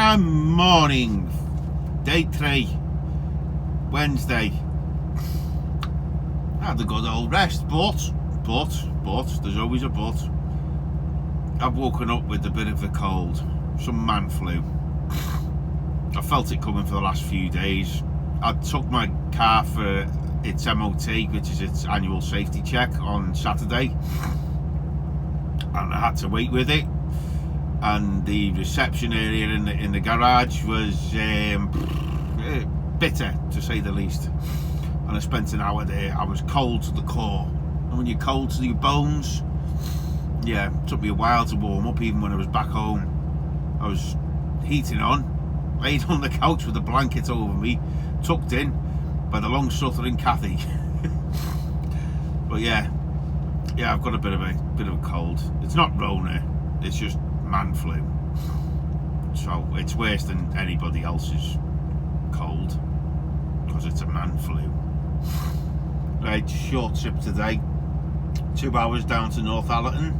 And morning, day 3, Wednesday. Had a good old rest, but, there's always a but. I've woken up with a bit of a cold, some man flu. I felt it coming for the last few days. I took my car for its MOT, which is its annual safety check, on Saturday, and I had to wait with it. And the reception area in the garage was bitter, to say the least. And I spent an hour there. I was cold to the core, and when you're cold to your bones, yeah, it took me a while to warm up. Even when I was back home, I was heating on, laid on the couch with a blanket over me, tucked in by the long suffering Kathy. But yeah, I've got a bit of a cold. It's not Rona, it's just man flu. So it's worse than anybody else's cold, because it's a man flu. Right, short trip today. 2 hours down to North Allerton.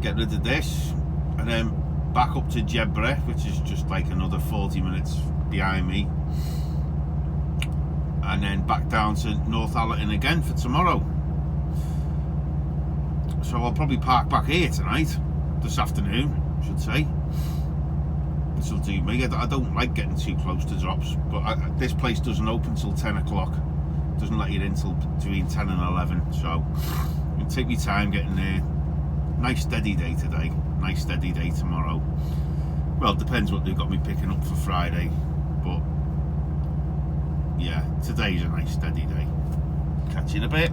Get rid of this, and then back up to Jedburgh, which is just like another 40 minutes behind me, and then back down to North Allerton again for tomorrow. So I'll probably park back here tonight, this afternoon, I should say. This will do me. I don't like getting too close to drops, but this place doesn't open till 10 o'clock. Doesn't let you in till between 10 and 11, so it'll take me time getting there. Nice steady day today, nice steady day tomorrow. Well, it depends what they've got me picking up for Friday, but yeah, today's a nice steady day. Catch you in a bit.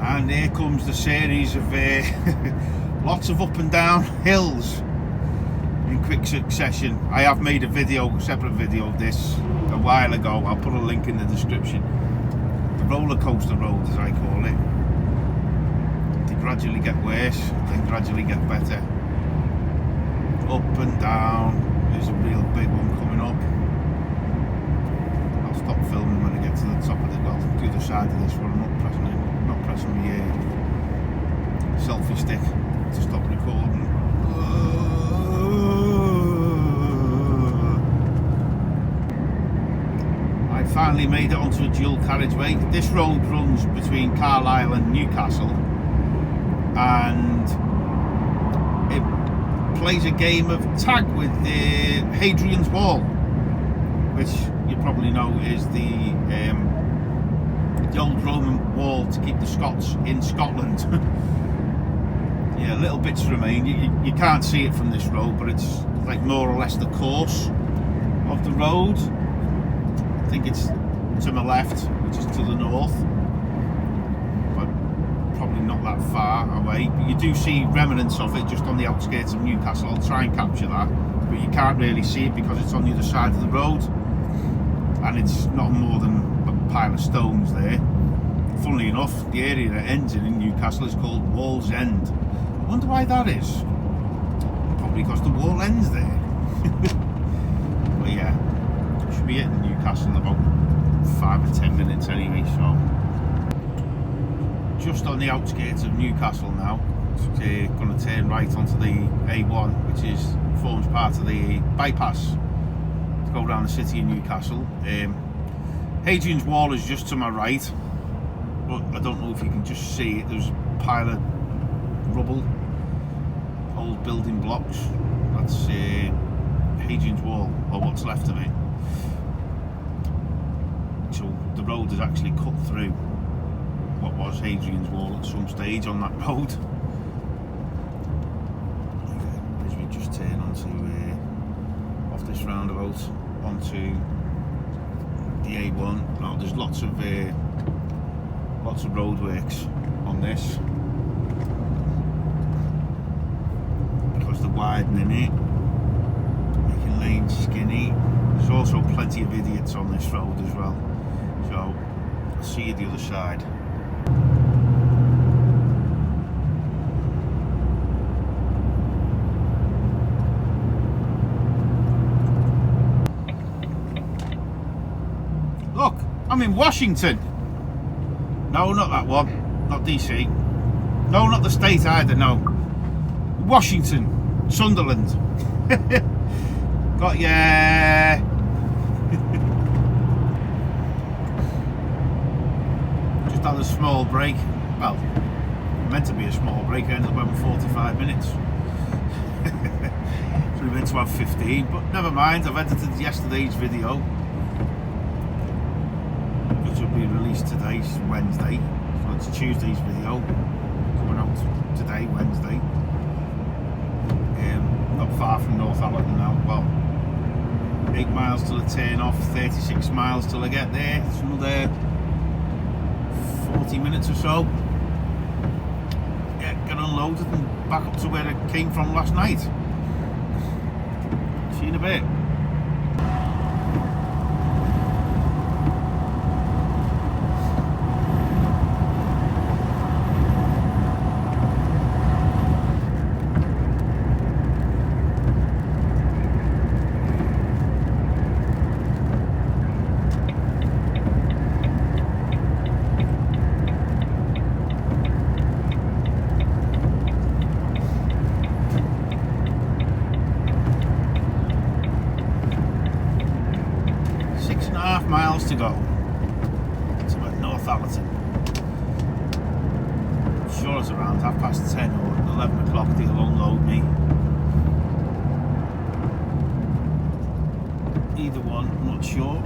And here comes the series of lots of up and down hills in quick succession. I have made a separate video of this a while ago. I'll put a link in the description. The RollerCoaster Road, as I call it. They gradually get worse, then gradually get better. Up and down. There's a real big one coming up. I'll stop filming when I get to the top of the other side of this one. I'm not pressing the selfie stick to stop recording. I finally made it onto a dual carriageway. This road runs between Carlisle and Newcastle, and it plays a game of tag with the Hadrian's Wall, which you probably know is the old Roman wall to keep the Scots in Scotland. Yeah, little bits remain. You can't see it from this road, but it's like more or less the course of the road. I think it's to my left, which is to the north, but probably not that far away. But you do see remnants of it just on the outskirts of Newcastle. I'll try and capture that, but you can't really see it because it's on the other side of the road, and it's not more than a pile of stones there. Funnily enough, the area that ends in Newcastle is called Wall's End. I wonder why that is. Probably because the wall ends there. But yeah, I should be hitting Newcastle in about 5 or 10 minutes anyway, so just on the outskirts of Newcastle now. Going to turn right onto the A1, which forms part of the bypass to go around the city of Newcastle. Hadrian's Wall is just to my right, but I don't know if you can just see it. There's a pile of rubble, old building blocks. That's Hadrian's Wall, or what's left of it. So the road is actually cut through what was Hadrian's Wall at some stage on that road. As we just turn onto off this roundabout onto the A1. Now there's lots of roadworks on this because they're widening it, making lanes skinny. There's also plenty of idiots on this road as well, so I'll see you the other side. I'm in Washington. No, not that one. Not DC. No, not the state either, no. Washington. Sunderland. Got ya. Just had a small break. Well, meant to be a small break. I ended up having 45 minutes. So we meant to have 15, but never mind. I've edited yesterday's video, which will be released today, Wednesday. So it's Tuesday's video coming out today, Wednesday. Not far from North Allerton now. Well, 8 miles till I turn off, 36 miles till I get there. It's another 40 minutes or so. Yeah, get unloaded and back up to where I came from last night. See you in a bit. Miles to go to North Allerton. I'm sure it's around 10:30 or 11 o'clock they'll unload me. Either one, I'm not sure.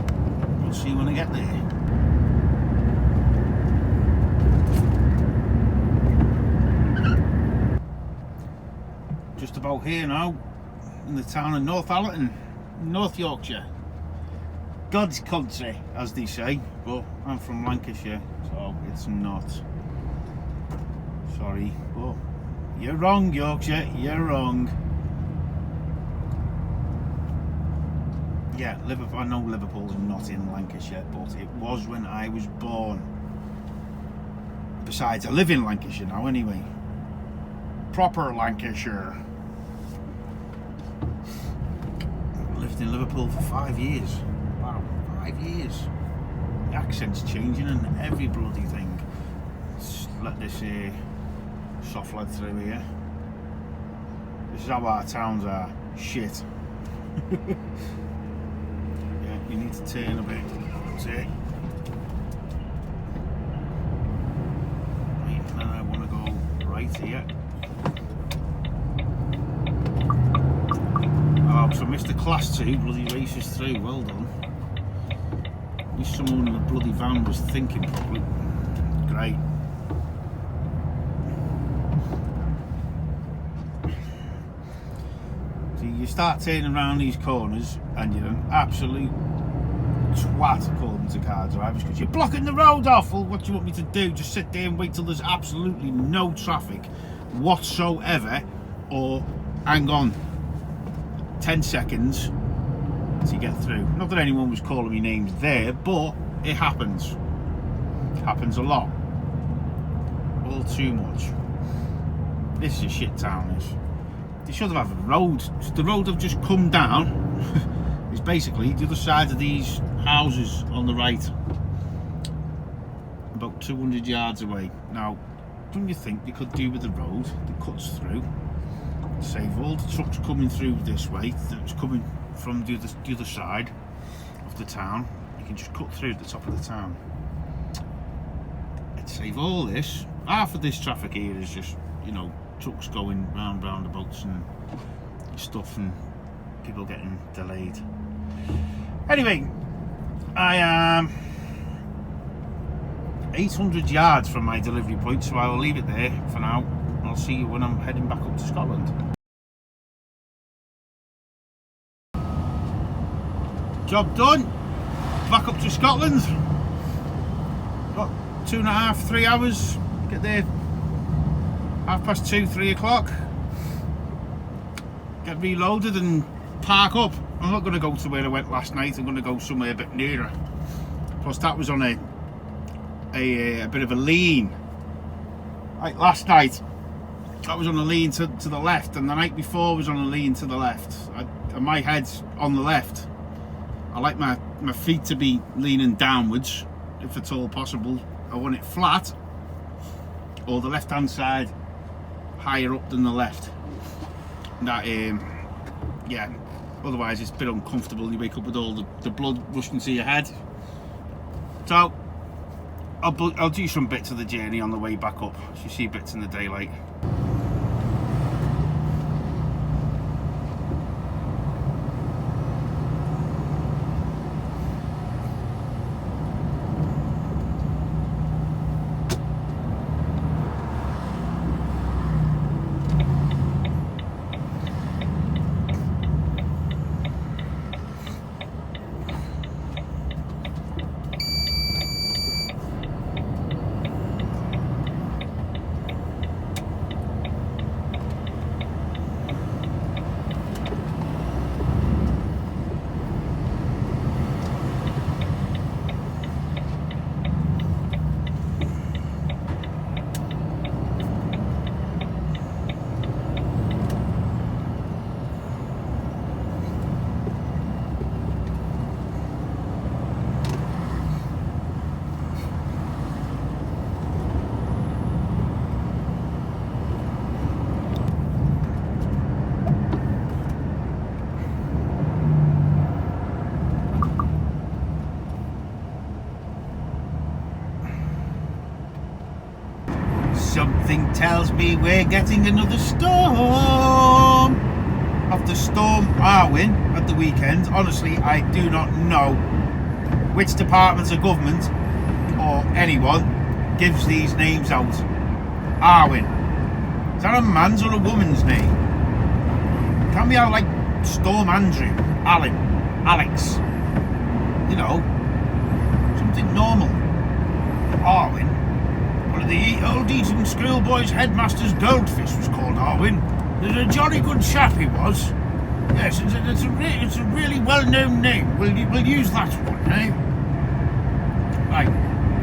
We'll see when I get there. Just about here now, in the town of North Allerton, North Yorkshire. God's country, as they say, but I'm from Lancashire, so it's not. Sorry, but you're wrong, Yorkshire, you're wrong. Yeah, Liverpool. I know Liverpool's not in Lancashire, but it was when I was born. Besides, I live in Lancashire now anyway. Proper Lancashire. I lived in Liverpool for 5 years. 5 years. The accent's changing and every bloody thing. Let's let this soft lad through here. This is how our towns are. Shit. Yeah, you need to turn a bit. That's it. Right, and then I want to go right here. Oh, so Mr. Class 2 bloody races through. Well done. At least someone in the bloody van was thinking properly. Great. So you start turning around these corners and you're an absolute twat according to car drivers because you're blocking the road off. Well, what do you want me to do? Just sit there and wait till there's absolutely no traffic whatsoever, or hang on 10 seconds to get through. Not that anyone was calling me names there, but it happens. It happens a lot. All too much. This is a shit town, this. They should have a road. The road have just come down is basically the other side of these houses on the right. About 200 yards away. Now, don't you think they could do with the road that cuts through? Save all the trucks coming through this way that's coming from the other side of the town. You can just cut through the top of the town. It'd save all this. Half of this traffic here is just, you know, trucks going round roundabouts and stuff and people getting delayed. Anyway, I am 800 yards from my delivery point, so I will leave it there for now. I'll see you when I'm heading back up to Scotland. Job done. Back up to Scotland. Got 2.5, 3 hours. Get there 2:30, 3 o'clock. Get reloaded and park up. I'm not going to go to where I went last night. I'm going to go somewhere a bit nearer. Plus that was on a bit of a lean. Like last night, that was on a lean to the left, and the night before was on a lean to the left. And my head's on the left. I like my feet to be leaning downwards, if at all possible. I want it flat, or the left hand side higher up than the left. That yeah, otherwise it's a bit uncomfortable. You wake up with all the blood rushing to your head. So I'll do some bits of the journey on the way back up, so you see bits in the daylight. Something tells me we're getting another storm. After Storm Arwen at the weekend, honestly, I do not know which departments of government or anyone gives these names out. Arwen. Is that a man's or a woman's name? Can we have like Storm Andrew, Alan, Alex? You know, something normal. Arwen. One of the old Eton schoolboys' headmaster's goldfish was called Arwen. There's a jolly good chap he was. Yes, it's a really well-known name. We'll use that one, eh? Right,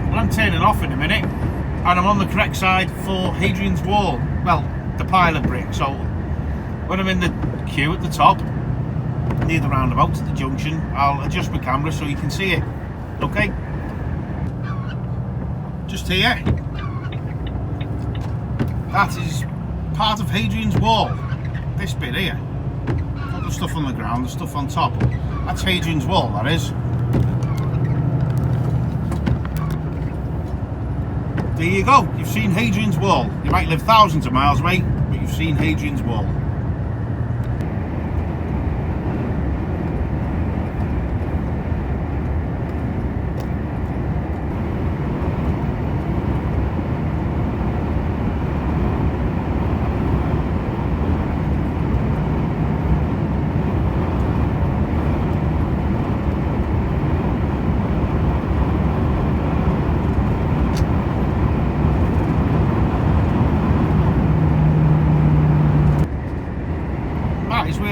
well I'm turning off in a minute, and I'm on the correct side for Hadrian's Wall. Well, the pile of bricks. So when I'm in the queue at the top, near the roundabout at the junction, I'll adjust my camera so you can see it. Okay? Just here. That is part of Hadrian's Wall. This bit here. Not the stuff on the ground, the stuff on top. That's Hadrian's Wall, that is. There you go. You've seen Hadrian's Wall. You might live thousands of miles away, but you've seen Hadrian's Wall.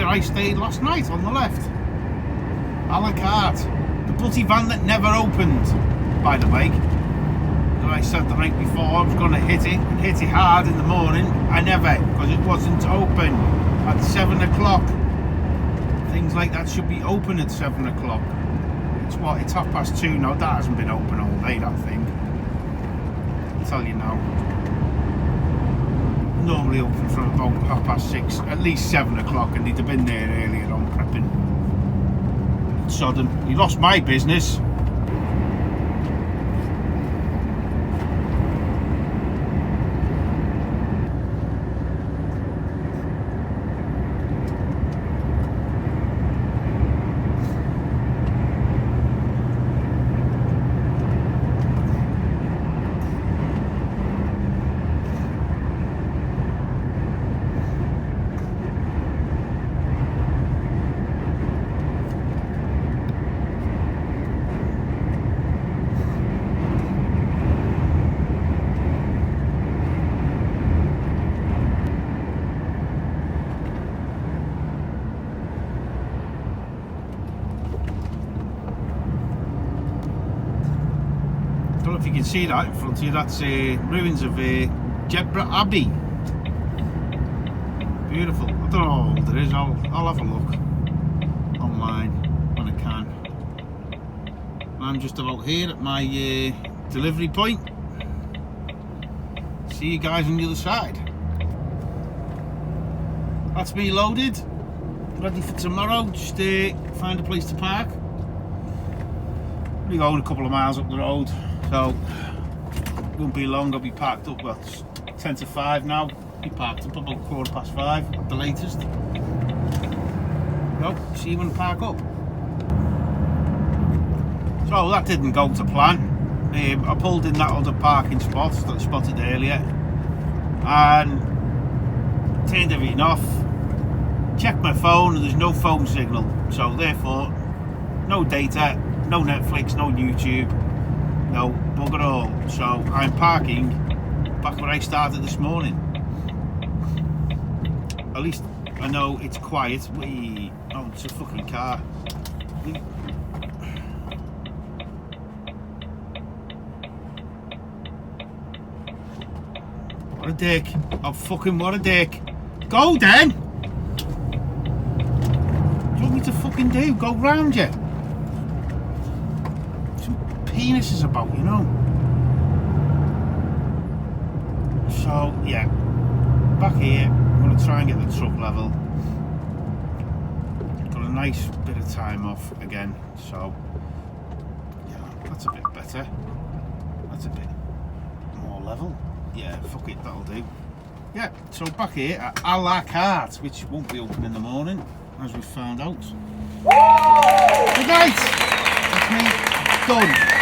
I stayed last night on the left. A la carte. The bloody van that never opened, by the way. That I said the night before I was going to hit it, and hit it hard in the morning. I never, because it wasn't open at 7 o'clock. Things like that should be open at 7 o'clock. It's what, it's 2:30 now. That hasn't been open all day, that thing. I'll tell you now. Normally open from about 6:30, at least 7 o'clock, and they'd have been there earlier on prepping. Sodom. He lost my business. Don't know if you can see that in front of you. That's ruins of Jedburgh Abbey. Beautiful. I don't know how old it is. I'll have a look online when I can. I'm just about here at my delivery point. See you guys on the other side. That's me loaded, ready for tomorrow. Just find a place to park. We're going a couple of miles up the road, so it won't be long. I'll be parked up. Well, it's 10 to 5 now. Be parked up about 5:15 at the latest. So, see you when I park up. So that didn't go to plan. I pulled in that other parking spot that I spotted earlier and turned everything off. Checked my phone and there's no phone signal, so therefore no data, no Netflix, no YouTube, no bugger all. So I'm parking back where I started this morning. At least I know it's quiet. Oh, it's a fucking car. What a dick. Oh fucking what a dick. Go then! What do you want me to fucking do? Go round you? Some penises about, you know. So yeah, back here, I'm going to try and get the truck level. Got a nice bit of time off again, so yeah, that's a bit better. That's a bit more level. Yeah, fuck it, that'll do. Yeah, so back here at a la carte, which won't be open in the morning, as we found out. Good night! That's me done.